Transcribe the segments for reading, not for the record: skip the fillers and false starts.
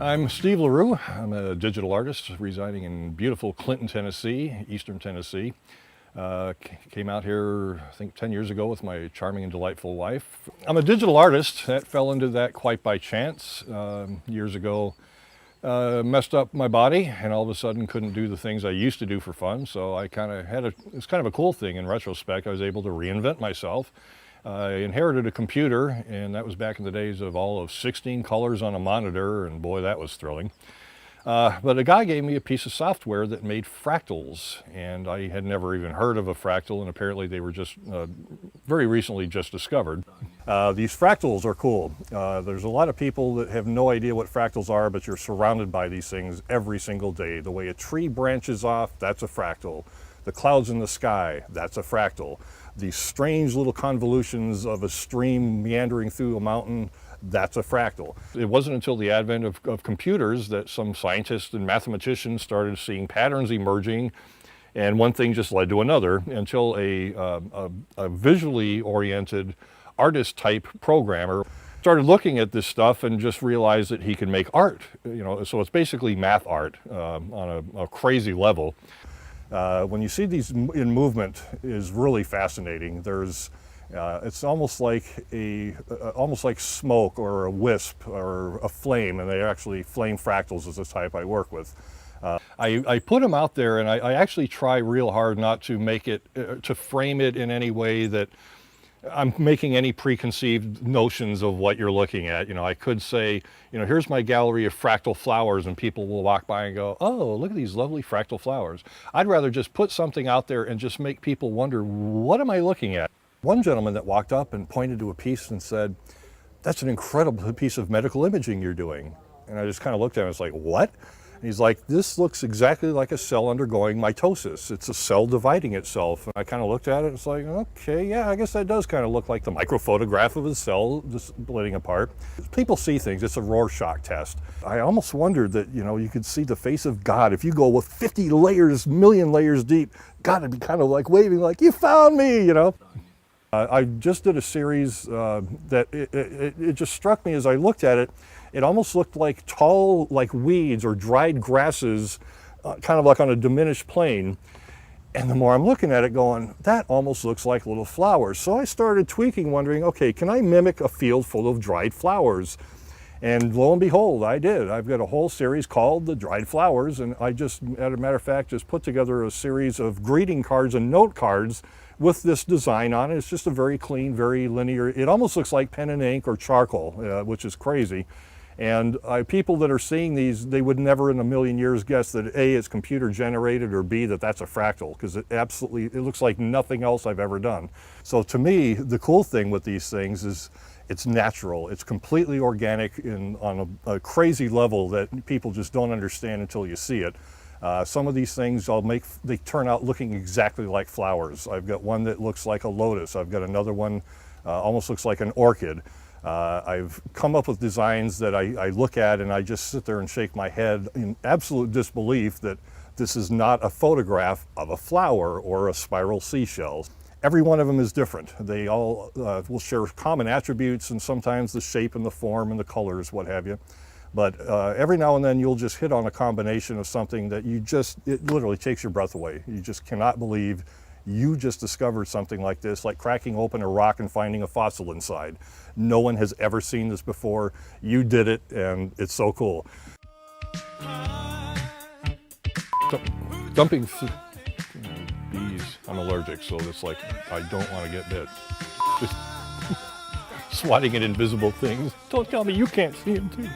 I'm Steve Lareau. I'm a digital artist residing in beautiful Clinton, Tennessee, eastern Tennessee. Came out here, I think, 10 years ago with my charming and delightful wife. I'm a digital artist. That fell into that quite by chance. Years ago, messed up my body and all of a sudden couldn't do the things I used to do for fun. So I kind of had it's kind of a cool thing in retrospect. I was able to reinvent myself. I inherited a computer, and that was back in the days of all of 16 colors on a monitor, and boy, that was thrilling. But a guy gave me a piece of software that made fractals, and I had never even heard of a fractal, and apparently they were just very recently just discovered. These fractals are cool. There's a lot of people that have no idea what fractals are, but you're surrounded by these things every single day. The way a tree branches off, that's a fractal. The clouds in the sky, that's a fractal. These strange little convolutions of a stream meandering through a mountain, that's a fractal. It wasn't until the advent of computers that some scientists and mathematicians started seeing patterns emerging, and one thing just led to another until a visually oriented artist type programmer started looking at this stuff and just realized that he could make art. So it's basically math art on a crazy level. When you see these in movement is really fascinating. It's almost like almost like smoke or a wisp or a flame, and they actually flame fractals is the type I work with. I put them out there, and I actually try real hard not to make it, to frame it in any way that I'm making any preconceived notions of what you're looking at. I could say, here's my gallery of fractal flowers, and people will walk by and go, oh, look at these lovely fractal flowers. I'd rather just put something out there and just make people wonder, what am I looking at? One gentleman that walked up and pointed to a piece and said, that's an incredible piece of medical imaging you're doing. And I just kind of looked at him and was like, what? And he's like, this looks exactly like a cell undergoing mitosis. It's a cell dividing itself. And I kind of looked at it and it's like, okay, yeah, I guess that does kind of look like the microphotograph of a cell just splitting apart. People see things. It's a Rorschach test. I almost wondered that, you could see the face of God. If you go with 50 layers, million layers deep, God would be kind of like waving like, you found me, I just did a series that it just struck me as I looked at it. It almost looked like tall, like weeds or dried grasses, kind of like on a diminished plane. And the more I'm looking at it going, that almost looks like little flowers. So I started tweaking, wondering, okay, can I mimic a field full of dried flowers? And lo and behold, I did. I've got a whole series called The Dried Flowers, and I just, as a matter of fact, just put together a series of greeting cards and note cards with this design on it. It's just a very clean, very linear, it almost looks like pen and ink or charcoal, which is crazy. And people that are seeing these, they would never in a million years guess that A, it's computer generated, or B, that that's a fractal, because it looks like nothing else I've ever done. So to me, the cool thing with these things is it's natural. It's completely organic on a crazy level that people just don't understand until you see it. Some of these things they turn out looking exactly like flowers. I've got one that looks like a lotus. I've got another one almost looks like an orchid. I've come up with designs that I look at and I just sit there and shake my head in absolute disbelief that this is not a photograph of a flower or a spiral seashell. Every one of them is different. They all will share common attributes, and sometimes the shape and the form and the colors, what have you. But every now and then you'll just hit on a combination of something that it literally takes your breath away. You just cannot believe you just discovered something like this, like cracking open a rock and finding a fossil inside. No one has ever seen this before. You did it, and it's so cool. Dumping bees, I'm allergic, so it's like I don't want to get bit. Just swatting at invisible things. Don't tell me you can't see them too.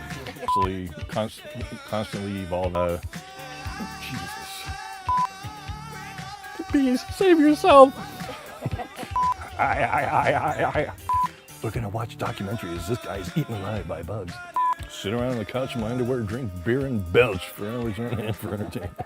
Actually, constantly evolve. Jesus. Bees, save yourself. We're gonna watch a documentary as this guy's eaten alive by bugs. Sit around on the couch in my underwear, drink beer and belch for hours on end for entertainment.